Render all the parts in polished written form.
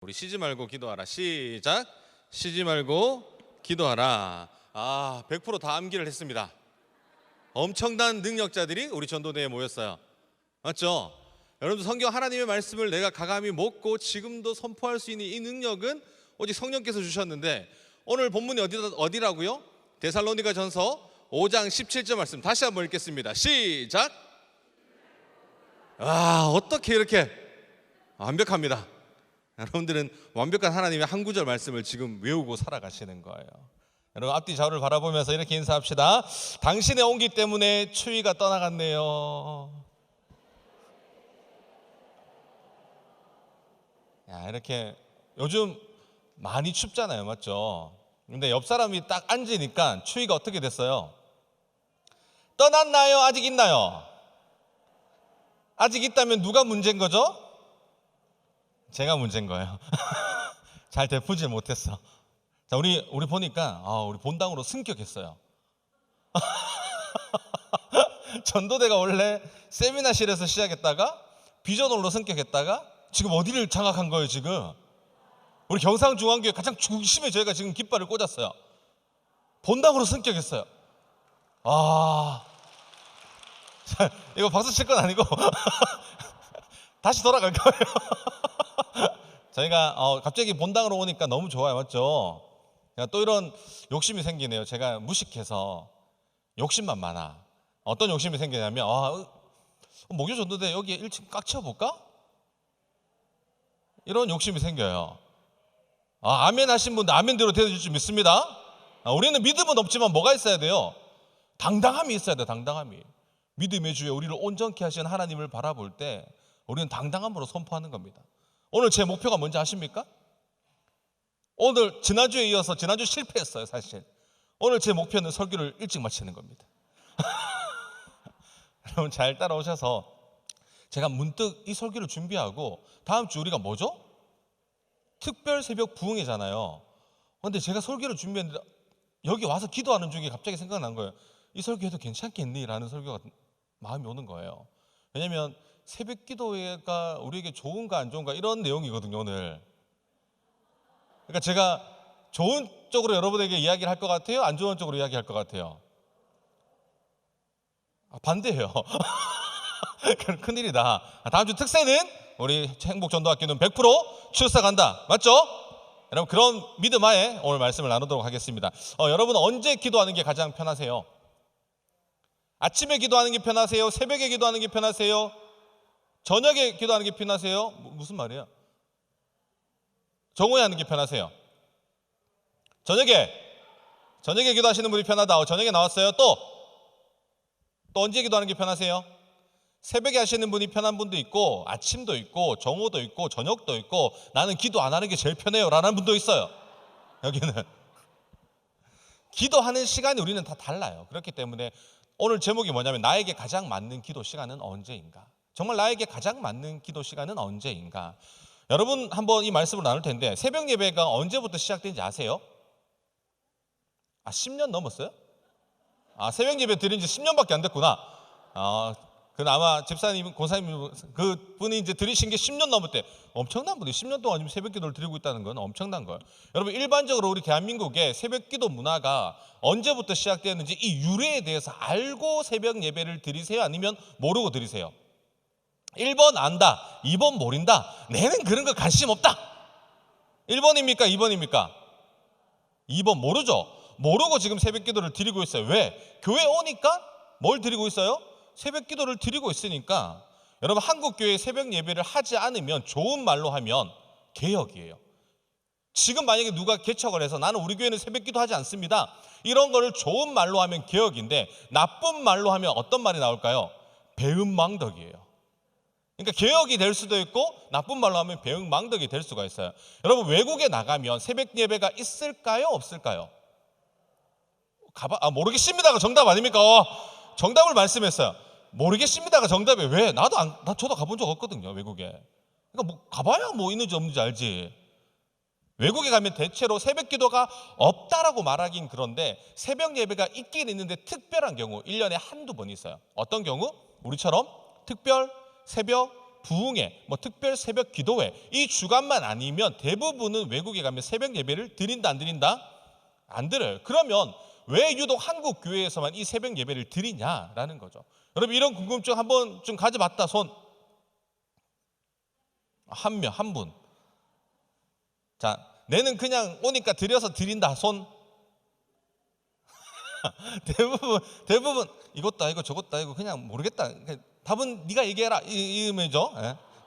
우리 쉬지 말고 기도하라. 시작. 쉬지 말고 기도하라. 100% 암기를 했습니다. 엄청난 능력자들이 우리 전도대에 모였어요. 맞죠? 여러분들 성경 하나님의 말씀을 내가 가감히 먹고 지금도 선포할 수 있는 이 능력은 오직 성령께서 주셨는데, 오늘 본문이 어디라고요? 데살로니가 전서 5장 17절 말씀 다시 한번 읽겠습니다. 시작. 어떻게 이렇게 완벽합니다. 여러분들은 완벽한 하나님의 한 구절 말씀을 지금 외우고 살아가시는 거예요. 여러분 앞뒤 좌우를 바라보면서 이렇게 인사합시다. 당신의 온기 때문에 추위가 떠나갔네요. 이렇게 요즘 많이 춥잖아요, 맞죠? 근데 옆 사람이 딱 앉으니까 추위가 어떻게 됐어요? 떠났나요? 아직 있나요? 아직 있다면 누가 문제인 거죠? 제가 문제인 거예요. 잘 되풀지 못했어. 자, 우리 보니까 우리 본당으로 승격했어요. 전도대가 원래 세미나실에서 시작했다가 비전홀로 승격했다가 지금 어디를 장악한 거예요? 지금 우리 경상중앙교회 가장 중심에 저희가 지금 깃발을 꽂았어요. 본당으로 승격했어요. 이거 박수 칠 건 아니고 다시 돌아갈 거예요. 저희가 갑자기 본당으로 오니까 너무 좋아요, 맞죠? 또 이런 욕심이 생기네요. 제가 무식해서 욕심만 많아. 어떤 욕심이 생기냐면 목요 전도대 여기에 1층 꽉 채워볼까? 이런 욕심이 생겨요. 아멘 하신 분들 아멘대로 대해줄 줄 믿습니다. 우리는 믿음은 없지만 뭐가 있어야 돼요? 당당함이 있어야 돼요. 당당함이. 믿음의 주에 우리를 온전케 하신 하나님을 바라볼 때 우리는 당당함으로 선포하는 겁니다. 오늘 제 목표가 뭔지 아십니까? 오늘 지난주에 이어서 지난주 실패했어요. 사실 오늘 제 목표는 설교를 일찍 마치는 겁니다. 여러분 잘 따라오셔서, 제가 문득 이 설교를 준비하고 다음 주 우리가 뭐죠? 특별 새벽 부흥회잖아요. 그런데 제가 설교를 준비했는데 여기 와서 기도하는 중에 갑자기 생각난 거예요. 이 설교해도 괜찮겠니? 라는 설교가 마음이 오는 거예요. 왜냐하면 새벽 기도회가 우리에게 좋은가 안 좋은가 이런 내용이거든요, 오늘. 그러니까 제가 좋은 쪽으로 여러분에게 이야기를 할 것 같아요? 안 좋은 쪽으로 이야기할 것 같아요? 반대예요. 큰일이다. 다음 주 특세는 우리 행복전도학교는 100% 출석한다. 맞죠? 여러분 그런 믿음 하에 오늘 말씀을 나누도록 하겠습니다. 여러분은 언제 기도하는 게 가장 편하세요? 아침에 기도하는 게 편하세요? 새벽에 기도하는 게 편하세요? 저녁에 기도하는 게 편하세요? 무슨 말이에요? 정오에 하는 게 편하세요? 저녁에 기도하시는 분이 편하다. 저녁에 나왔어요. 또 언제 기도하는 게 편하세요? 새벽에 하시는 분이 편한 분도 있고, 아침도 있고, 정오도 있고, 저녁도 있고, 나는 기도 안 하는 게 제일 편해요 라는 분도 있어요. 여기는 기도하는 시간이 우리는 다 달라요. 그렇기 때문에 오늘 제목이 뭐냐면 나에게 가장 맞는 기도 시간은 언제인가? 정말 나에게 가장 맞는 기도 시간은 언제인가? 여러분 한번 이 말씀을 나눌 텐데, 새벽 예배가 언제부터 시작된지 아세요? 10년 넘었어요? 새벽 예배 드린 지 10년밖에 안 됐구나. 아마 집사님, 권사님 그분이 이제 들으신 게 10년 넘을 때, 엄청난 분이 10년 동안 새벽 기도를 드리고 있다는 건 엄청난 거예요. 여러분 일반적으로 우리 대한민국의 새벽 기도 문화가 언제부터 시작되었는지 이 유래에 대해서 알고 새벽 예배를 드리세요? 아니면 모르고 드리세요? 1번 안다, 2번 모른다, 내는 그런 거 관심 없다. 1번입니까? 2번입니까? 2번 모르죠. 모르고 지금 새벽 기도를 드리고 있어요. 왜? 교회 오니까 뭘 드리고 있어요? 새벽 기도를 드리고 있으니까. 여러분 한국교회 새벽 예배를 하지 않으면, 좋은 말로 하면 개혁이에요. 지금 만약에 누가 개척을 해서 나는 우리 교회는 새벽 기도 하지 않습니다, 이런 거를 좋은 말로 하면 개혁인데, 나쁜 말로 하면 어떤 말이 나올까요? 배은망덕이에요. 그러니까 개혁이 될 수도 있고 나쁜 말로 하면 배은망덕이 될 수가 있어요. 여러분 외국에 나가면 새벽 예배가 있을까요? 없을까요? 모르겠습니다가 정답 아닙니까? 정답을 말씀했어요. 모르겠습니다가 정답이에요. 왜? 저도 가본 적 없거든요, 외국에. 그러니까 가봐야 있는지 없는지 알지. 외국에 가면 대체로 새벽 기도가 없다라고 말하긴 그런데, 새벽 예배가 있긴 있는데 특별한 경우 1년에 한두 번 있어요. 어떤 경우? 우리처럼 특별 새벽 부흥회, 뭐 특별 새벽 기도회 이 주간만 아니면 대부분은 외국에 가면 새벽 예배를 드린다 안 드린다? 안 드려요. 그러면 왜 유독 한국 교회에서만 이 새벽 예배를 드리냐라는 거죠. 여러분 이런 궁금증 한번 좀 가져봤다 손. 한 분. 자, 내는 그냥 오니까 드려서 드린다 손. 대부분 이것도 아니고 저것도 아니고 그냥 모르겠다. 답은 네가 얘기해라 이 의미죠.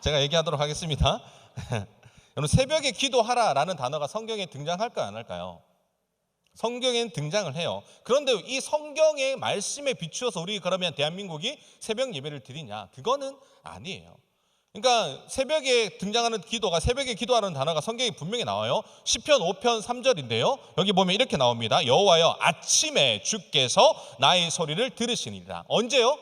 제가 얘기하도록 하겠습니다. 여러분 새벽에 기도하라라는 단어가 성경에 등장할까요 안 할까요? 성경엔 등장을 해요. 그런데 이 성경의 말씀에 비추어서 우리 그러면 대한민국이 새벽 예배를 드리냐? 그거는 아니에요. 그러니까 새벽에 등장하는 기도가 새벽에 기도하는 단어가 성경에 분명히 나와요. 시편 5편 3절인데요. 여기 보면 이렇게 나옵니다. 여호와여 아침에 주께서 나의 소리를 들으시니라. 언제요?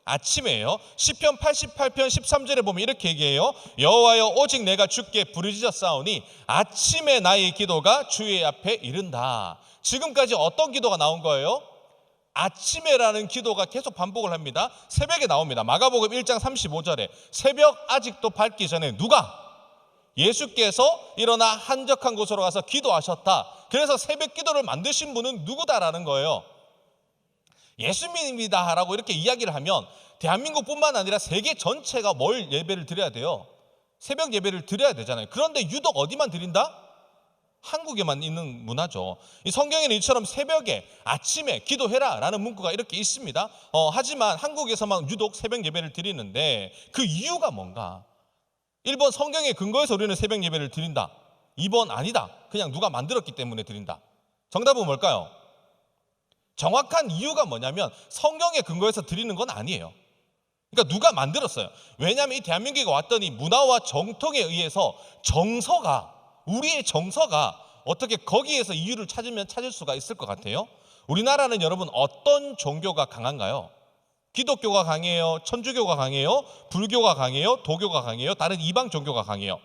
아침에요. 시편 88편 13절에 보면 이렇게 얘기해요. 여호와여 오직 내가 주께 부르짖었사오니 아침에 나의 기도가 주의 앞에 이른다. 지금까지 어떤 기도가 나온 거예요? 아침에라는 기도가 계속 반복을 합니다. 새벽에 나옵니다. 마가복음 1장 35절에 새벽 아직도 밝기 전에 누가? 예수께서 일어나 한적한 곳으로 가서 기도하셨다. 그래서 새벽 기도를 만드신 분은 누구다라는 거예요? 예수님입니다 라고 이렇게 이야기를 하면 대한민국뿐만 아니라 세계 전체가 뭘 예배를 드려야 돼요? 새벽 예배를 드려야 되잖아요. 그런데 유독 어디만 드린다? 한국에만 있는 문화죠. 이 성경에는 이처럼 새벽에 아침에 기도해라 라는 문구가 이렇게 있습니다. 하지만 한국에서만 유독 새벽 예배를 드리는데 그 이유가 뭔가? 1번 성경의 근거에서 우리는 새벽 예배를 드린다. 2번 아니다. 그냥 누가 만들었기 때문에 드린다. 정답은 뭘까요? 정확한 이유가 뭐냐면 성경의 근거에서 드리는 건 아니에요. 그러니까 누가 만들었어요. 왜냐하면 이 대한민국에 왔더니 문화와 정통에 의해서 우리의 정서가 어떻게 거기에서 이유를 찾을 수가 있을 것 같아요. 우리나라는 여러분 어떤 종교가 강한가요? 기독교가 강해요? 천주교가 강해요? 불교가 강해요? 도교가 강해요? 다른 이방 종교가 강해요?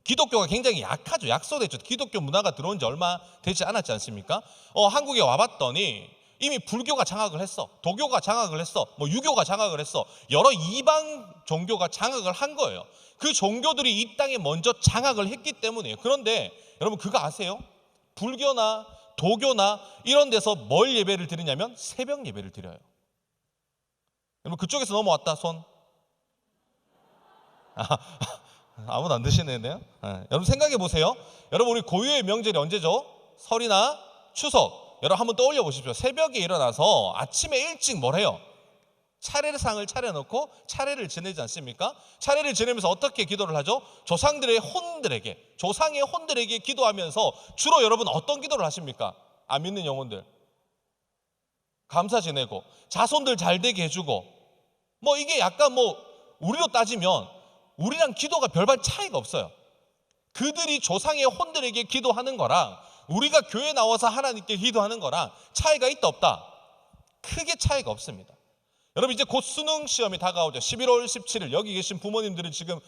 기독교가 굉장히 약하죠. 약소됐죠. 기독교 문화가 들어온 지 얼마 되지 않았지 않습니까? 한국에 와봤더니 이미 불교가 장악을 했어. 도교가 장악을 했어. 유교가 장악을 했어. 여러 이방 종교가 장악을 한 거예요. 그 종교들이 이 땅에 먼저 장악을 했기 때문이에요. 그런데 여러분 그거 아세요? 불교나 도교나 이런 데서 뭘 예배를 드리냐면 새벽 예배를 드려요. 여러분 그쪽에서 넘어왔다 손. 아무도 안 드시네요. 여러분 생각해 보세요. 여러분 우리 고유의 명절이 언제죠? 설이나 추석. 여러분 한번 떠올려 보십시오. 새벽에 일어나서 아침에 일찍 뭘 해요? 차례상을 차려놓고 차례를 지내지 않습니까? 차례를 지내면서 어떻게 기도를 하죠? 조상의 혼들에게 기도하면서 주로 여러분 어떤 기도를 하십니까? 안 믿는 영혼들 감사 지내고 자손들 잘 되게 해주고 이게 약간 우리로 따지면 우리랑 기도가 별반 차이가 없어요. 그들이 조상의 혼들에게 기도하는 거랑 우리가 교회 나와서 하나님께 기도하는 거랑 차이가 있다 없다? 크게 차이가 없습니다. 여러분 이제 곧 수능 시험이 다가오죠. 11월 17일 여기 계신 부모님들은 지금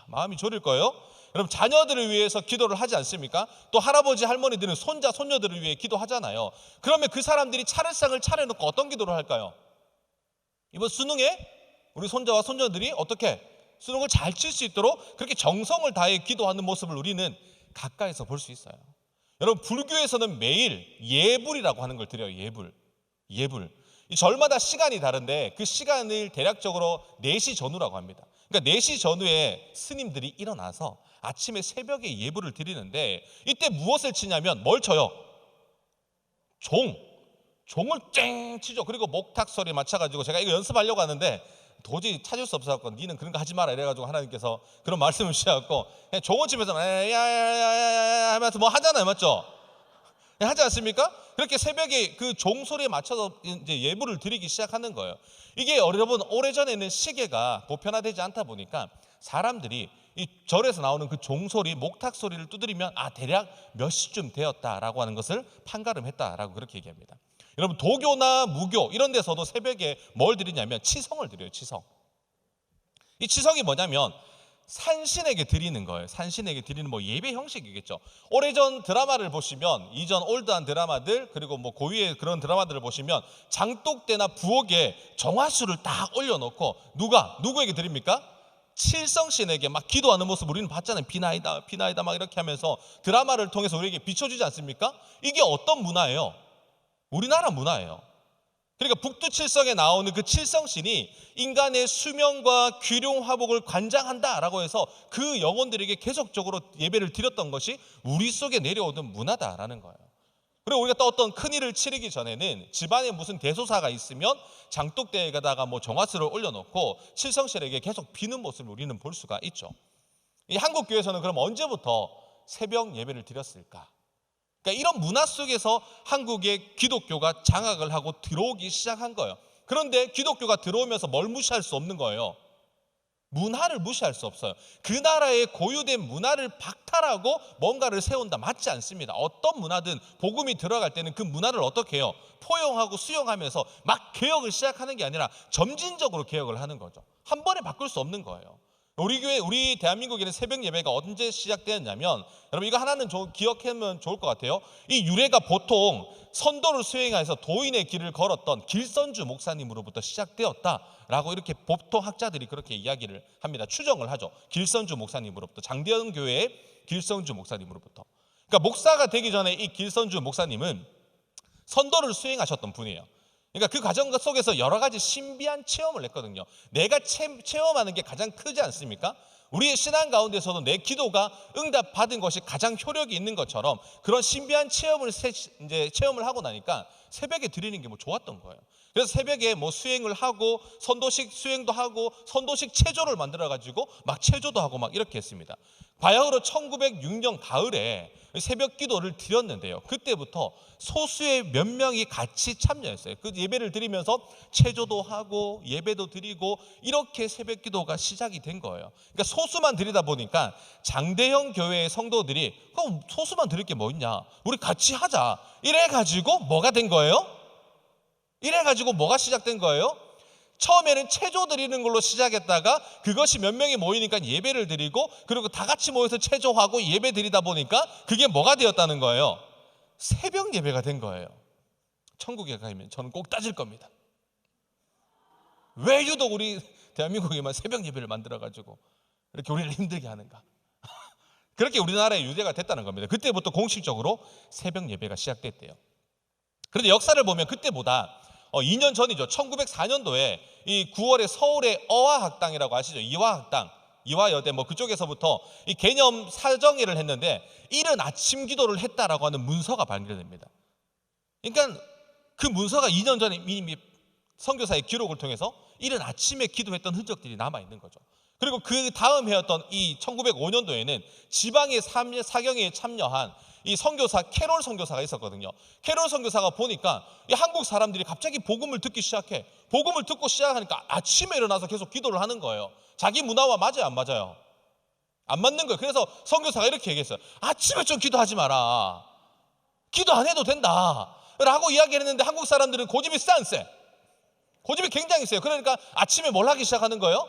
마음이 졸일 거예요. 여러분 자녀들을 위해서 기도를 하지 않습니까? 또 할아버지 할머니들은 손자 손녀들을 위해 기도하잖아요. 그러면 그 사람들이 차례상을 차려놓고 어떤 기도를 할까요? 이번 수능에 우리 손자와 손녀들이 어떻게 수능을 잘 칠 수 있도록 그렇게 정성을 다해 기도하는 모습을 우리는 가까이서 볼 수 있어요. 여러분 불교에서는 매일 예불이라고 하는 걸 드려요. 예불. 이 절마다 시간이 다른데 그 시간을 대략적으로 4시 전후라고 합니다. 그러니까 4시 전후에 스님들이 일어나서 아침에 새벽에 예불을 드리는데 이때 무엇을 치냐면 뭘 쳐요? 종을 쨍 치죠. 그리고 목탁 소리 맞춰가지고 제가 이거 연습하려고 하는데 도저히 찾을 수 없어서 니는 그런 거 하지 마라 이래가지고 하나님께서 그런 말씀을 주셔갖고 종을 치면서 야야야야야 하면서 하잖아요. 맞죠? 하지 않습니까? 그렇게 새벽에 그 종소리에 맞춰서 이제 예불을 드리기 시작하는 거예요. 이게 여러분 오래전에는 시계가 보편화되지 않다 보니까 사람들이 이 절에서 나오는 그 종소리, 목탁 소리를 두드리면 대략 몇 시쯤 되었다라고 하는 것을 판가름했다라고 그렇게 얘기합니다. 여러분 도교나 무교 이런 데서도 새벽에 뭘 드리냐면 치성을 드려요. 치성. 이 치성이 뭐냐면 산신에게 드리는 거예요. 산신에게 드리는 뭐 예배 형식이겠죠. 오래전 드라마를 보시면, 이전 올드한 드라마들, 그리고 뭐 고유의 그런 드라마들을 보시면 장독대나 부엌에 정화수를 딱 올려놓고 누구에게 드립니까? 칠성신에게 막 기도하는 모습 우리는 봤잖아요. 비나이다 비나이다 막 이렇게 하면서 드라마를 통해서 우리에게 비춰주지 않습니까? 이게 어떤 문화예요? 우리나라 문화예요. 그러니까 북두칠성에 나오는 그 칠성신이 인간의 수명과 귀룡 화복을 관장한다라고 해서 그 영혼들에게 계속적으로 예배를 드렸던 것이 우리 속에 내려오던 문화다라는 거예요. 그리고 우리가 또 어떤 큰일을 치르기 전에는 집안에 무슨 대소사가 있으면 장독대에다가 뭐 정화수를 올려놓고 칠성신에게 계속 비는 모습을 우리는 볼 수가 있죠. 이 한국 교회에서는 그럼 언제부터 새벽 예배를 드렸을까? 그러니까 이런 문화 속에서 한국의 기독교가 장악을 하고 들어오기 시작한 거예요. 그런데 기독교가 들어오면서 뭘 무시할 수 없는 거예요? 문화를 무시할 수 없어요. 그 나라의 고유된 문화를 박탈하고 뭔가를 세운다, 맞지 않습니다. 어떤 문화든 복음이 들어갈 때는 그 문화를 어떻게 해요? 포용하고 수용하면서 막 개혁을 시작하는 게 아니라 점진적으로 개혁을 하는 거죠. 한 번에 바꿀 수 없는 거예요. 우리 교회, 우리 대한민국에는 새벽 예배가 언제 시작되었냐면, 여러분 이거 하나는 기억하면 좋을 것 같아요. 이 유래가 보통 선도를 수행해서 도인의 길을 걸었던 길선주 목사님으로부터 시작되었다라고 이렇게 보통 학자들이 그렇게 이야기를 합니다. 추정을 하죠. 길선주 목사님으로부터, 장대현 교회의 길선주 목사님으로부터. 그러니까 목사가 되기 전에 이 길선주 목사님은 선도를 수행하셨던 분이에요. 그러니까 그 과정 속에서 여러 가지 신비한 체험을 했거든요. 내가 체험하는 게 가장 크지 않습니까? 우리의 신앙 가운데서도 내 기도가 응답받은 것이 가장 효력이 있는 것처럼 그런 신비한 체험을 하고 나니까 새벽에 드리는 게 뭐 좋았던 거예요. 그래서 새벽에 뭐 수행을 하고 선도식 수행도 하고 선도식 체조를 만들어 가지고 막 체조도 하고 막 이렇게 했습니다. 바야흐로 1906년 가을에 새벽 기도를 드렸는데요. 그때부터 소수의 몇 명이 같이 참여했어요. 그 예배를 드리면서 체조도 하고 예배도 드리고 이렇게 새벽 기도가 시작이 된 거예요. 그러니까 소수만 드리다 보니까 장대형 교회의 성도들이 그럼 소수만 드릴 게 뭐 있냐? 우리 같이 하자. 이래가지고 뭐가 된 거예요? 이래가지고 뭐가 시작된 거예요? 처음에는 체조 드리는 걸로 시작했다가 그것이 몇 명이 모이니까 예배를 드리고 그리고 다 같이 모여서 체조하고 예배 드리다 보니까 그게 뭐가 되었다는 거예요? 새벽 예배가 된 거예요. 천국에 가면 저는 꼭 따질 겁니다. 왜 유독 우리 대한민국에만 새벽 예배를 만들어가지고 이렇게 우리를 힘들게 하는가? 그렇게 우리나라의 유대가 됐다는 겁니다. 그때부터 공식적으로 새벽 예배가 시작됐대요. 그런데 역사를 보면 그때보다 2년 전이죠. 1904년도에 이 9월에 서울의 어화학당이라고 아시죠? 이화학당, 이화여대 뭐 그쪽에서부터 이 개념 사정회를 했는데 이른 아침 기도를 했다라고 하는 문서가 발견됩니다. 그러니까 그 문서가 2년 전에 이미 선교사의 기록을 통해서 이른 아침에 기도했던 흔적들이 남아 있는 거죠. 그리고 그 다음 해였던 이 1905년도에는 지방의 사경회에 참여한 이 선교사 캐롤 선교사가 있었거든요. 캐롤 선교사가 보니까 이 한국 사람들이 갑자기 복음을 듣기 시작해. 복음을 듣고 시작하니까 아침에 일어나서 계속 기도를 하는 거예요. 자기 문화와 맞아요, 안 맞아요? 안 맞는 거예요. 그래서 선교사가 이렇게 얘기했어요. 아침에 좀 기도하지 마라. 기도 안 해도 된다 라고 이야기를 했는데 한국 사람들은 고집이 쎄. 고집이 굉장히 세요. 그러니까 아침에 뭘 하기 시작하는 거예요?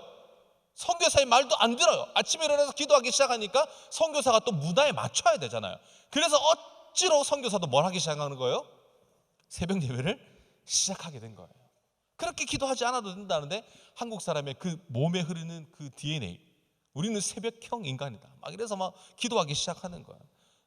선교사의 말도 안 들어요. 아침에 일어나서 기도하기 시작하니까 선교사가 또 문화에 맞춰야 되잖아요. 그래서 억지로 선교사도 뭘 하기 시작하는 거예요? 새벽 예배를 시작하게 된 거예요. 그렇게 기도하지 않아도 된다는데 한국 사람의 그 몸에 흐르는 그 DNA, 우리는 새벽형 인간이다 막 이래서 막 기도하기 시작하는 거예요.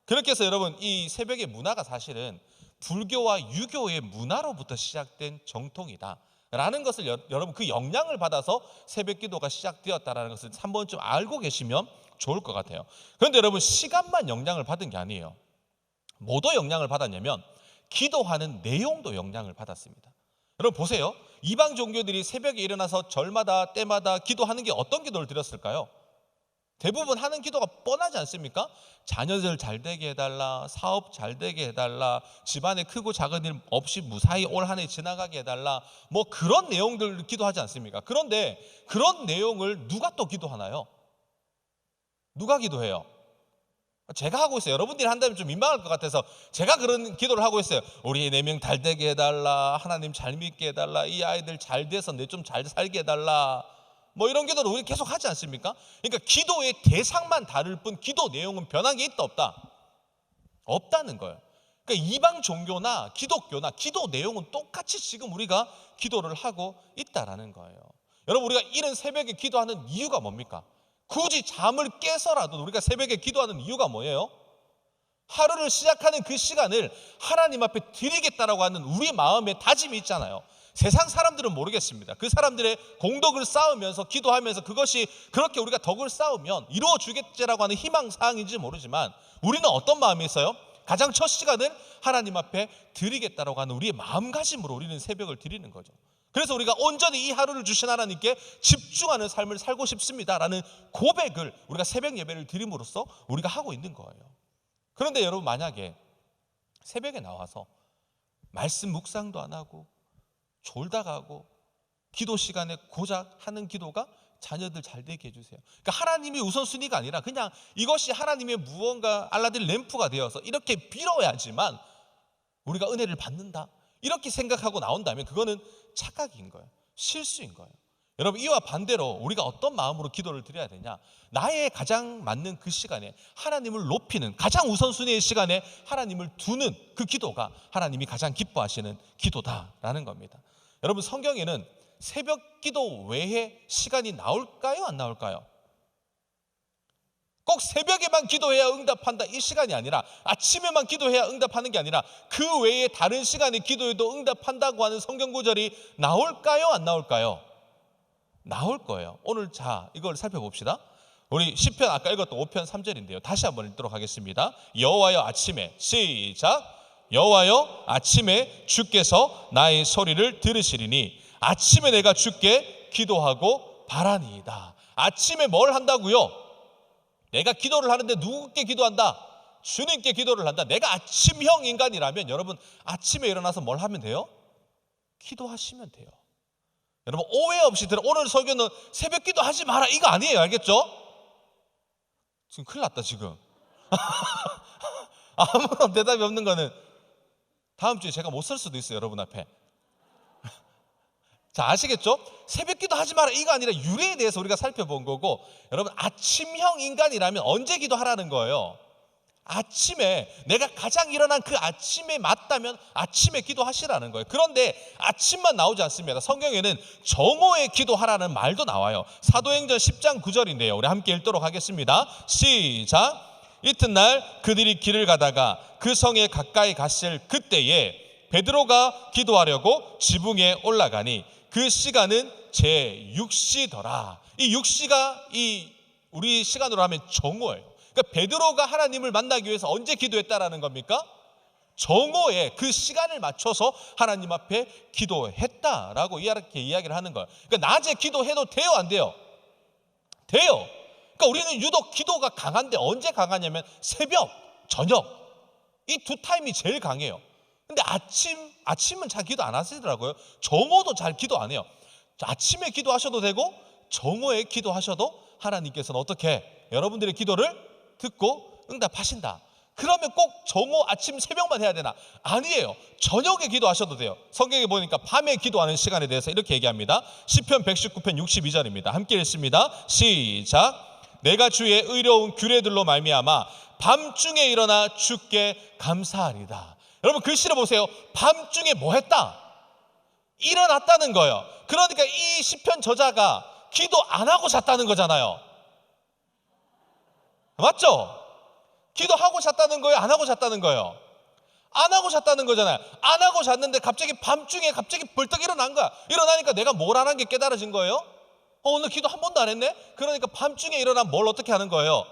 그렇게 해서 여러분 이 새벽의 문화가 사실은 불교와 유교의 문화로부터 시작된 정통이다 라는 것을 여러분 그 영향을 받아서 새벽 기도가 시작되었다라는 것을 한 번쯤 알고 계시면 좋을 것 같아요. 그런데 여러분 시간만 영향을 받은 게 아니에요. 뭐도 영향을 받았냐면 기도하는 내용도 영향을 받았습니다. 여러분 보세요. 이방 종교들이 새벽에 일어나서 절마다 때마다 기도하는 게 어떤 기도를 드렸을까요? 대부분 하는 기도가 뻔하지 않습니까? 자녀들 잘 되게 해달라, 사업 잘 되게 해달라, 집안에 크고 작은 일 없이 무사히 올 한 해 지나가게 해달라, 뭐 그런 내용들 기도하지 않습니까? 그런데 그런 내용을 누가 또 기도하나요? 누가 기도해요? 제가 하고 있어요. 여러분들이 한다면 좀 민망할 것 같아서 제가 그런 기도를 하고 있어요. 우리 4명 잘 되게 해달라, 하나님 잘 믿게 해달라, 이 아이들 잘 돼서 내 좀 잘 살게 해달라. 뭐 이런 기도를 우리 계속 하지 않습니까? 그러니까 기도의 대상만 다를 뿐 기도 내용은 변한 게 있다 없다? 없다는 거예요. 그러니까 이방 종교나 기독교나 기도 내용은 똑같이 지금 우리가 기도를 하고 있다라는 거예요. 여러분, 우리가 이른 새벽에 기도하는 이유가 뭡니까? 굳이 잠을 깨서라도 우리가 새벽에 기도하는 이유가 뭐예요? 하루를 시작하는 그 시간을 하나님 앞에 드리겠다라고 하는 우리 마음의 다짐이 있잖아요. 세상 사람들은 모르겠습니다. 그 사람들의 공덕을 쌓으면서 기도하면서 그것이 그렇게 우리가 덕을 쌓으면 이루어 주겠지라고 하는 희망사항인지 모르지만 우리는 어떤 마음이 있어요? 가장 첫 시간을 하나님 앞에 드리겠다라고 하는 우리의 마음가짐으로 우리는 새벽을 드리는 거죠. 그래서 우리가 온전히 이 하루를 주신 하나님께 집중하는 삶을 살고 싶습니다라는 고백을 우리가 새벽 예배를 드림으로써 우리가 하고 있는 거예요. 그런데 여러분, 만약에 새벽에 나와서 말씀 묵상도 안 하고 졸다 가고 기도 시간에 고작 하는 기도가 자녀들 잘 되게 해주세요. 그러니까 하나님이 우선순위가 아니라 그냥 이것이 하나님의 무언가 알라딘 램프가 되어서 이렇게 빌어야지만 우리가 은혜를 받는다, 이렇게 생각하고 나온다면 그거는 착각인 거예요. 실수인 거예요. 여러분, 이와 반대로 우리가 어떤 마음으로 기도를 드려야 되냐? 나의 가장 맞는 그 시간에 하나님을 높이는, 가장 우선순위의 시간에 하나님을 두는 그 기도가 하나님이 가장 기뻐하시는 기도다라는 겁니다. 여러분, 성경에는 새벽 기도 외에 시간이 나올까요? 안 나올까요? 꼭 새벽에만 기도해야 응답한다, 이 시간이 아니라 아침에만 기도해야 응답하는 게 아니라 그 외에 다른 시간에 기도해도 응답한다고 하는 성경 구절이 나올까요? 안 나올까요? 나올 거예요. 오늘 자, 이걸 살펴봅시다. 우리 시편 아까 읽었던 5편 3절인데요. 다시 한번 읽도록 하겠습니다. 여호와여 아침에, 시작. 여호와여 아침에 주께서 나의 소리를 들으시리니 아침에 내가 주께 기도하고 바라니이다. 아침에 뭘 한다고요? 내가 기도를 하는데 누구께 기도한다? 주님께 기도를 한다. 내가 아침형 인간이라면 여러분, 아침에 일어나서 뭘 하면 돼요? 기도하시면 돼요. 여러분, 오해 없이 들어. 오늘 설교는 새벽 기도 하지 마라 이거 아니에요. 알겠죠? 지금 큰일 났다 지금. 아무런 대답이 없는 거는 다음 주에 제가 못 설 수도 있어요, 여러분 앞에. 자, 아시겠죠? 새벽 기도 하지 마라 이거 아니라 유래에 대해서 우리가 살펴본 거고, 여러분 아침형 인간이라면 언제 기도하라는 거예요? 아침에, 내가 가장 일어난 그 아침에 맞다면 아침에 기도하시라는 거예요. 그런데 아침만 나오지 않습니다. 성경에는 정오에 기도하라는 말도 나와요. 사도행전 10장 9절인데요. 우리 함께 읽도록 하겠습니다. 시작. 이튿날 그들이 길을 가다가 그 성에 가까이 갔을 그때에 베드로가 기도하려고 지붕에 올라가니 그 시간은 제6시더라. 이 6시가 이 우리 시간으로 하면 정오예요. 그러니까 베드로가 하나님을 만나기 위해서 언제 기도했다라는 겁니까? 정오에 그 시간을 맞춰서 하나님 앞에 기도했다라고 이렇게 이야기를 하는 거예요. 그러니까 낮에 기도해도 돼요, 안 돼요? 돼요. 그러니까 우리는 유독 기도가 강한데 언제 강하냐면 새벽, 저녁, 이 두 타임이 제일 강해요. 근데 아침은 잘 기도 안 하시더라고요. 정오도 잘 기도 안 해요. 아침에 기도하셔도 되고 정오에 기도하셔도 하나님께서는 어떻게 여러분들의 기도를 듣고 응답하신다. 그러면 꼭 정오, 아침, 새벽만 해야 되나? 아니에요. 저녁에 기도하셔도 돼요. 성경에 보니까 밤에 기도하는 시간에 대해서 이렇게 얘기합니다. 시편 119편 62절입니다. 함께 읽습니다. 시작. 내가 주의 의로운 규례들로 말미암아 밤중에 일어나 주께 감사하리다. 여러분, 글씨를 보세요. 밤중에 뭐 했다? 일어났다는 거예요. 그러니까 이 시편 저자가 기도 안 하고 잤다는 거잖아요. 맞죠? 기도하고 잤다는 거예요? 안 하고 잤다는 거예요? 안 하고 잤다는 거잖아요. 안 하고 잤는데 갑자기 밤중에 갑자기 벌떡 일어난 거야. 일어나니까 내가 뭘 안 한 게 깨달아진 거예요? 오늘 기도 한 번도 안 했네? 그러니까 밤중에 일어나면 뭘 어떻게 하는 거예요?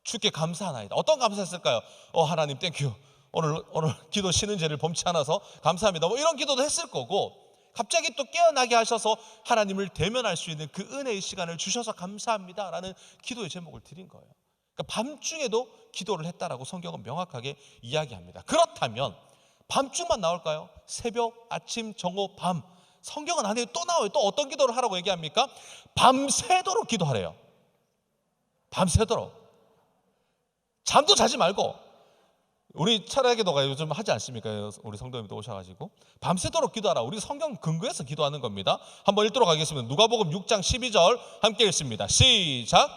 주께 감사하나이다. 어떤 감사했을까요? 하나님 땡큐. 오늘 기도 쉬는 죄를 범치 않아서 감사합니다. 뭐 이런 기도도 했을 거고, 갑자기 또 깨어나게 하셔서 하나님을 대면할 수 있는 그 은혜의 시간을 주셔서 감사합니다라는 기도의 제목을 드린 거예요. 그러니까 밤중에도 기도를 했다라고 성경은 명확하게 이야기합니다. 그렇다면 밤중만 나올까요? 새벽, 아침, 정오, 밤. 성경은 아니에요. 또 나와요. 또 어떤 기도를 하라고 얘기합니까? 밤새도록 기도하래요. 밤새도록. 잠도 자지 말고. 우리 철야 기도가 요즘 하지 않습니까? 우리 성도님도 오셔가지고 밤새도록 기도하라. 우리 성경 근거에서 기도하는 겁니다. 한번 읽도록 하겠습니다. 누가복음 6장 12절 함께 읽습니다. 시작.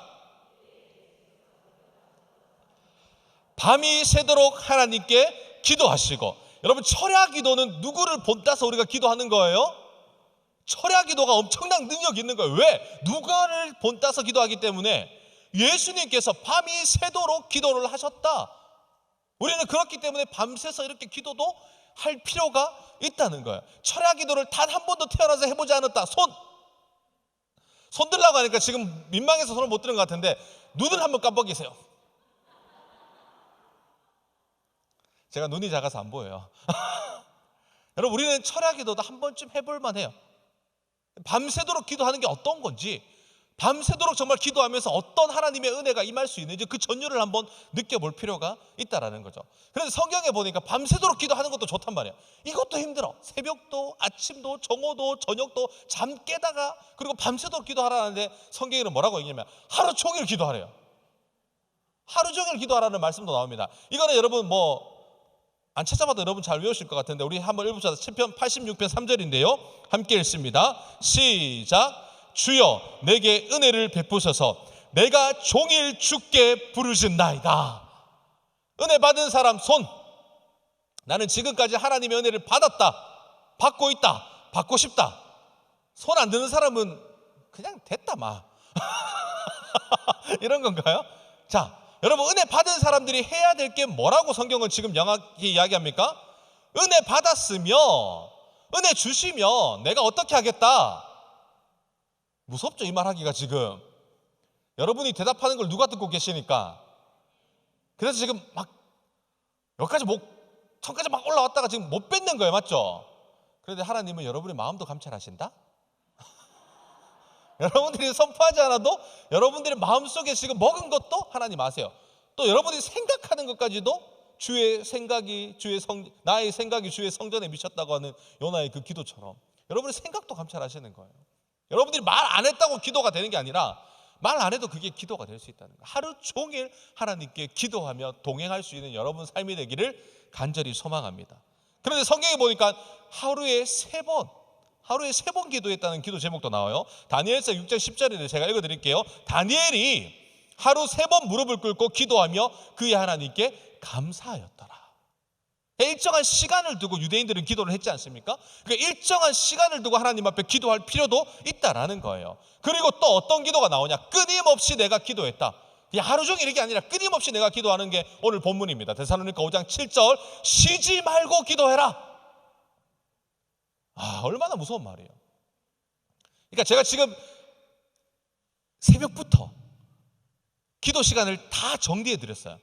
밤이 새도록 하나님께 기도하시고. 여러분, 철야 기도는 누구를 본따서 우리가 기도하는 거예요? 철야 기도가 엄청난 능력이 있는 거예요. 왜? 누가를 본따서 기도하기 때문에. 예수님께서 밤이 새도록 기도를 하셨다. 우리는 그렇기 때문에 밤새서 이렇게 기도도 할 필요가 있다는 거예요. 철야 기도를 단 한 번도 태어나서 해보지 않았다. 손 들라고 하니까 지금 민망해서 손을 못 드는 것 같은데 눈을 한번 깜빡이세요. 제가 눈이 작아서 안 보여요. 여러분, 우리는 철야 기도도 한 번쯤 해볼 만해요. 밤새도록 기도하는 게 어떤 건지, 밤새도록 정말 기도하면서 어떤 하나님의 은혜가 임할 수 있는지 그 전율을 한번 느껴볼 필요가 있다라는 거죠. 그런데 성경에 보니까 밤새도록 기도하는 것도 좋단 말이에요. 이것도 힘들어. 새벽도, 아침도, 정오도, 저녁도 잠 깨다가 그리고 밤새도록 기도하라는데 성경에는 뭐라고 얘기하냐면 하루 종일 기도하래요. 하루 종일 기도하라는 말씀도 나옵니다. 이거는 여러분 안 찾아봐도 여러분 잘 외우실 것 같은데 우리 한번 읽어보자. 시편 86편 3절인데요. 함께 읽습니다. 시작. 주여 내게 은혜를 베푸셔서 내가 종일 주께 부르짖나이다. 은혜 받은 사람 손. 나는 지금까지 하나님의 은혜를 받았다, 받고 있다, 받고 싶다. 손 안 드는 사람은 그냥 됐다 마 이런 건가요? 자, 여러분, 은혜 받은 사람들이 해야 될 게 뭐라고 성경은 지금 명확히 이야기합니까? 은혜 받았으며 은혜 주시면 내가 어떻게 하겠다. 무섭죠, 이 말하기가. 지금 여러분이 대답하는 걸 누가 듣고 계시니까. 그래서 지금 막 여기까지 천까지 막 올라왔다가 지금 못 뱉는 거예요, 맞죠? 그런데 하나님은 여러분의 마음도 감찰하신다. 여러분들이 선포하지 않아도 여러분들의 마음속에 지금 먹은 것도 하나님 아세요. 또 여러분이 생각하는 것까지도 나의 생각이 주의 성전에 미쳤다고 하는 요나의 그 기도처럼 여러분의 생각도 감찰하시는 거예요. 여러분들이 말 안 했다고 기도가 되는 게 아니라 말 안 해도 그게 기도가 될 수 있다는 거예요. 하루 종일 하나님께 기도하며 동행할 수 있는 여러분 삶이 되기를 간절히 소망합니다. 그런데 성경에 보니까 하루에 세 번 기도했다는 기도 제목도 나와요. 다니엘서 6장 10절인데 제가 읽어드릴게요. 다니엘이 하루 3번 무릎을 꿇고 기도하며 그의 하나님께 감사하였더라. 일정한 시간을 두고 유대인들은 기도를 했지 않습니까? 그러니까 일정한 시간을 두고 하나님 앞에 기도할 필요도 있다라는 거예요. 그리고 또 어떤 기도가 나오냐? 끊임없이 내가 기도했다. 하루 종일 이게 아니라 끊임없이 내가 기도하는 게 오늘 본문입니다. 데살로니가 5장 7절 쉬지 말고 기도해라. 얼마나 무서운 말이에요. 그러니까 제가 지금 새벽부터 기도 시간을 다 정리해 드렸어요.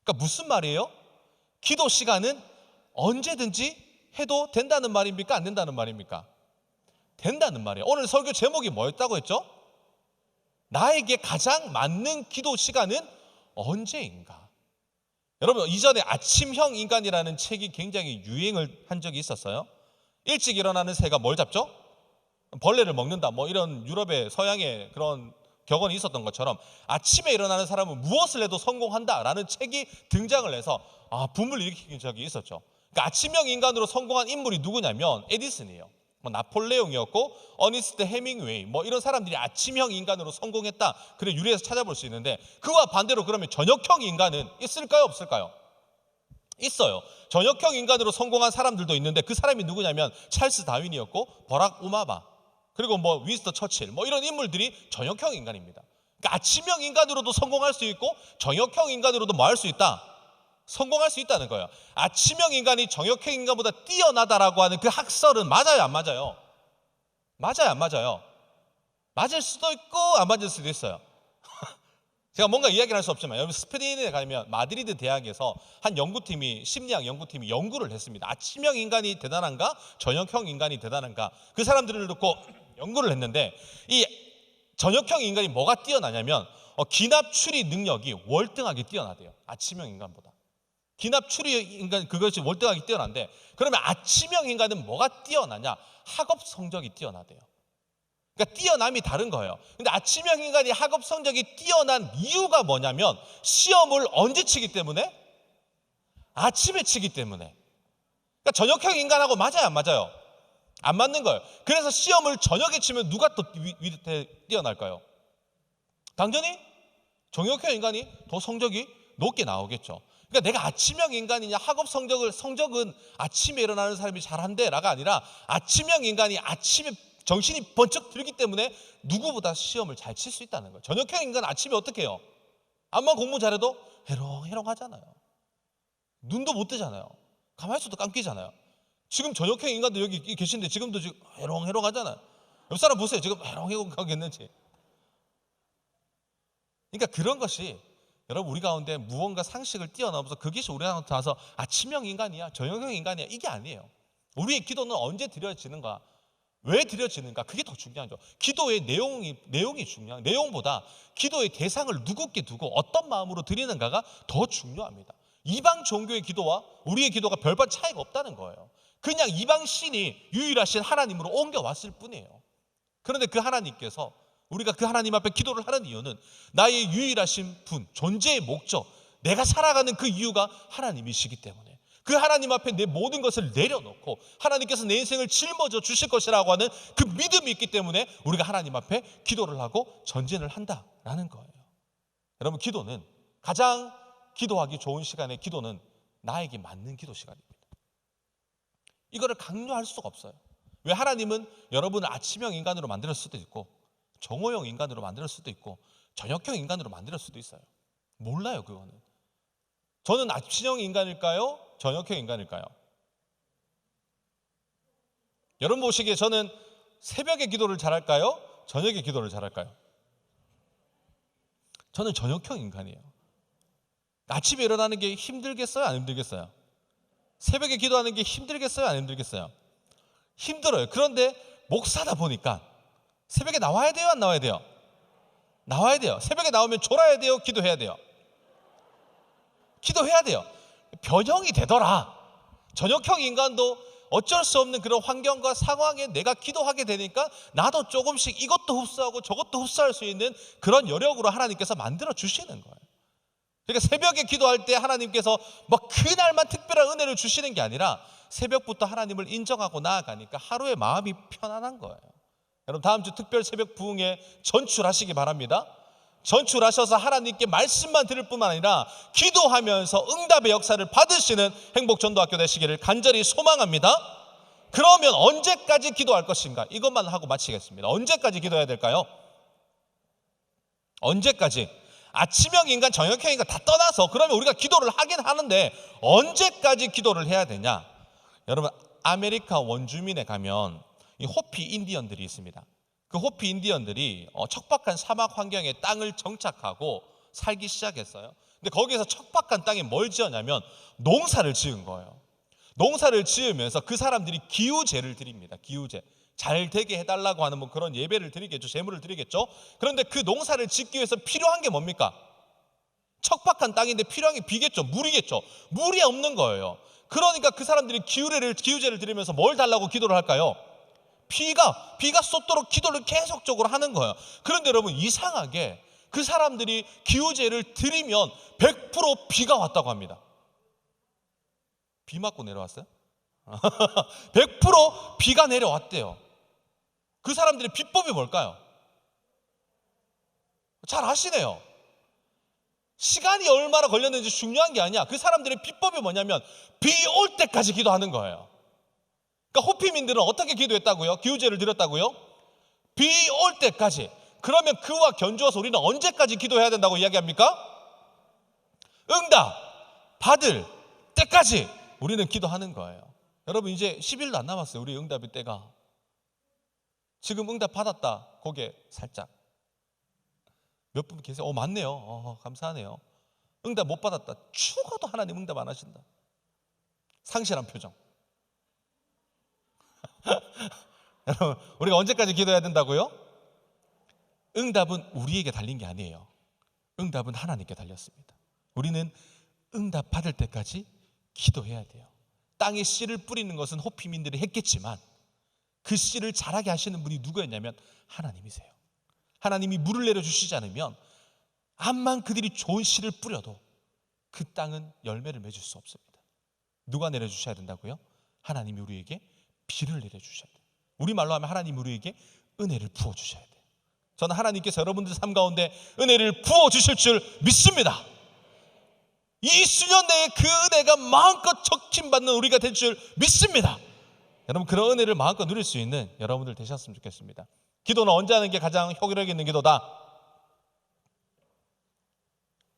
그러니까 무슨 말이에요? 기도 시간은 언제든지 해도 된다는 말입니까? 안 된다는 말입니까? 된다는 말이에요. 오늘 설교 제목이 뭐였다고 했죠? 나에게 가장 맞는 기도 시간은 언제인가? 여러분, 이전에 아침형 인간이라는 책이 굉장히 유행을 한 적이 있었어요. 일찍 일어나는 새가 뭘 잡죠? 벌레를 먹는다. 이런 유럽의 서양의 그런 격언이 있었던 것처럼 아침에 일어나는 사람은 무엇을 해도 성공한다라는 책이 등장을 해서 붐을 일으킨 적이 있었죠. 그러니까 아침형 인간으로 성공한 인물이 누구냐면 에디슨이에요. 나폴레옹이었고 어니스트 헤밍웨이 이런 사람들이 아침형 인간으로 성공했다. 그래 유래에서 찾아볼 수 있는데 그와 반대로 그러면 저녁형 인간은 있을까요, 없을까요? 있어요. 저녁형 인간으로 성공한 사람들도 있는데 그 사람이 누구냐면 찰스 다윈이었고 버락 오바마 그리고 윈스턴 처칠 이런 인물들이 저녁형 인간입니다. 그러니까 아침형 인간으로도 성공할 수 있고 저녁형 인간으로도 뭐 할 수 있다? 성공할 수 있다는 거예요. 아침형 인간이 저녁형 인간보다 뛰어나다라고 하는 그 학설은 맞아요, 안 맞아요? 맞아요, 안 맞아요? 맞을 수도 있고 안 맞을 수도 있어요. 제가 뭔가 이야기를 할 수 없지만 여러분 스페인에 가면 마드리드 대학에서 한 연구팀이 심리학 연구팀이 연구를 했습니다. 아침형 인간이 대단한가 저녁형 인간이 대단한가 그 사람들을 놓고 연구를 했는데 이 저녁형 인간이 뭐가 뛰어나냐면 기납 추리 능력이 월등하게 뛰어나대요. 아침형 인간보다. 기납 추리 인간 그것이 월등하게 뛰어난데 그러면 아침형 인간은 뭐가 뛰어나냐? 학업 성적이 뛰어나대요. 그러니까 뛰어남이 다른 거예요. 근데 아침형 인간이 학업 성적이 뛰어난 이유가 뭐냐면 시험을 언제 치기 때문에? 아침에 치기 때문에. 그러니까 저녁형 인간하고 맞아요, 안 맞아요? 안 맞는 거예요. 그래서 시험을 저녁에 치면 누가 더 위에 뛰어날까요? 당연히 저녁형 인간이 더 성적이 높게 나오겠죠. 그러니까 내가 아침형 인간이냐, 학업 성적은 아침에 일어나는 사람이 잘한대라가 아니라 아침형 인간이 아침에 정신이 번쩍 들기 때문에 누구보다 시험을 잘 칠 수 있다는 거예요. 저녁형 인간 아침에 어떻게 해요? 암만 공부 잘해도 해롱해롱 하잖아요. 눈도 못 뜨잖아요. 가만히 있어도 감기잖아요. 지금 저녁형 인간들 여기 계신데 지금도 지금 해롱해롱 하잖아요. 옆 사람 보세요. 지금 해롱해롱 하겠는지. 그러니까 그런 것이 여러분 우리 가운데 무언가 상식을 뛰어넘어서 그것이 우리한테 와서 아침형 인간이야, 저녁형 인간이야, 이게 아니에요. 우리의 기도는 언제 드려지는가, 왜 드려지는가, 그게 더 중요하죠. 기도의 내용이 중요한, 내용보다 기도의 대상을 누구께 두고 어떤 마음으로 드리는가가 더 중요합니다. 이방 종교의 기도와 우리의 기도가 별반 차이가 없다는 거예요. 그냥 이방 신이 유일하신 하나님으로 옮겨왔을 뿐이에요. 그런데 그 하나님께서 우리가 그 하나님 앞에 기도를 하는 이유는 나의 유일하신 분, 존재의 목적, 내가 살아가는 그 이유가 하나님이시기 때문에 그 하나님 앞에 내 모든 것을 내려놓고 하나님께서 내 인생을 짊어져 주실 것이라고 하는 그 믿음이 있기 때문에 우리가 하나님 앞에 기도를 하고 전진을 한다라는 거예요. 여러분, 기도는 가장 기도하기 좋은 시간의 기도는 나에게 맞는 기도 시간입니다. 이거를 강요할 수가 없어요. 왜? 하나님은 여러분을 아침형 인간으로 만들 수도 있고 정오형 인간으로 만들 수도 있고 저녁형 인간으로 만들 수도 있어요. 몰라요, 그거는. 저는 아침형 인간일까요? 저녁형 인간일까요? 여러분 보시기에 저는 새벽에 기도를 잘할까요? 저녁에 기도를 잘할까요? 저는 저녁형 인간이에요. 아침에 일어나는 게 힘들겠어요? 안 힘들겠어요? 새벽에 기도하는 게 힘들겠어요? 안 힘들겠어요? 힘들어요. 그런데 목사다 보니까 새벽에 나와야 돼요? 안 나와야 돼요? 나와야 돼요. 새벽에 나오면 졸아야 돼요? 기도해야 돼요? 기도해야 돼요. 변형이 되더라. 저녁형 인간도 어쩔 수 없는 그런 환경과 상황에 내가 기도하게 되니까 나도 조금씩 이것도 흡수하고 저것도 흡수할 수 있는 그런 여력으로 하나님께서 만들어 주시는 거예요. 그러니까 새벽에 기도할 때 하나님께서 막 그날만 특별한 은혜를 주시는 게 아니라 새벽부터 하나님을 인정하고 나아가니까 하루의 마음이 편안한 거예요. 여러분, 다음 주 특별 새벽 부흥에 전출하시기 바랍니다. 전출하셔서 하나님께 말씀만 들을 뿐만 아니라 기도하면서 응답의 역사를 받으시는 행복전도학교 되시기를 간절히 소망합니다. 그러면 언제까지 기도할 것인가? 이것만 하고 마치겠습니다. 언제까지 기도해야 될까요? 언제까지? 아침형 인간, 저녁형 인간 다 떠나서 그러면 우리가 기도를 하긴 하는데 언제까지 기도를 해야 되냐? 여러분, 아메리카 원주민에 가면 이 호피 인디언들이 있습니다. 그 호피 인디언들이 척박한 사막 환경에 땅을 정착하고 살기 시작했어요. 근데 거기에서 척박한 땅에 뭘 지었냐면 농사를 지은 거예요. 농사를 지으면서 그 사람들이 기우제를 드립니다. 기우제. 잘 되게 해달라고 하는 뭐 그런 예배를 드리겠죠. 제물을 드리겠죠. 그런데 그 농사를 짓기 위해서 필요한 게 뭡니까? 척박한 땅인데 필요한 게 비겠죠. 물이겠죠. 물이 없는 거예요. 그러니까 그 사람들이 기우제를 드리면서 뭘 달라고 기도를 할까요? 비가 쏟도록 기도를 계속적으로 하는 거예요. 그런데 여러분, 이상하게 그 사람들이 기우제를 드리면 100% 비가 왔다고 합니다. 비 맞고 내려왔어요? 100% 비가 내려왔대요. 그 사람들의 비법이 뭘까요? 잘 아시네요. 시간이 얼마나 걸렸는지 중요한 게 아니야. 그 사람들의 비법이 뭐냐면 비 올 때까지 기도하는 거예요. 그러니까 호피민들은 어떻게 기도했다고요? 기우제를 드렸다고요? 비 올 때까지. 그러면 그와 견주어서 우리는 언제까지 기도해야 된다고 이야기합니까? 응답 받을 때까지 우리는 기도하는 거예요. 여러분, 이제 10일도 안 남았어요. 우리 응답의 때가. 지금 응답 받았다 고개 살짝. 몇 분 계세요? 맞네요. 감사하네요. 응답 못 받았다. 죽어도 하나님 응답 안 하신다. 상실한 표정. 여러분, 우리가 언제까지 기도해야 된다고요? 응답은 우리에게 달린 게 아니에요. 응답은 하나님께 달렸습니다. 우리는 응답 받을 때까지 기도해야 돼요. 땅에 씨를 뿌리는 것은 호피민들이 했겠지만 그 씨를 자라게 하시는 분이 누구였냐면 하나님이세요. 하나님이 물을 내려주시지 않으면 암만 그들이 좋은 씨를 뿌려도 그 땅은 열매를 맺을 수 없습니다. 누가 내려주셔야 된다고요? 하나님이 우리에게 비를 내려주셔야 돼요. 우리말로 하면 하나님이 우리에게 은혜를 부어주셔야 돼요. 저는 하나님께서 여러분들 삶 가운데 은혜를 부어주실 줄 믿습니다. 이 수년 내에 그 은혜가 마음껏 적침받는 우리가 될 줄 믿습니다. 여러분, 그런 은혜를 마음껏 누릴 수 있는 여러분들 되셨으면 좋겠습니다. 기도는 언제 하는 게 가장 효과력 있는 기도다?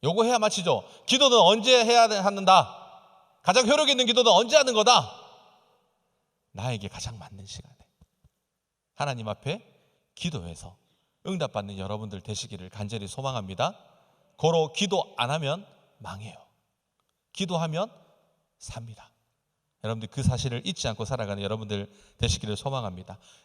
요거 해야 마치죠. 기도는 언제 해야 하는다? 가장 효력 있는 기도는 언제 하는 거다? 나에게 가장 맞는 시간에 하나님 앞에 기도해서 응답받는 여러분들 되시기를 간절히 소망합니다. 고로 기도 안 하면 망해요. 기도하면 삽니다. 여러분들 그 사실을 잊지 않고 살아가는 여러분들 되시기를 소망합니다.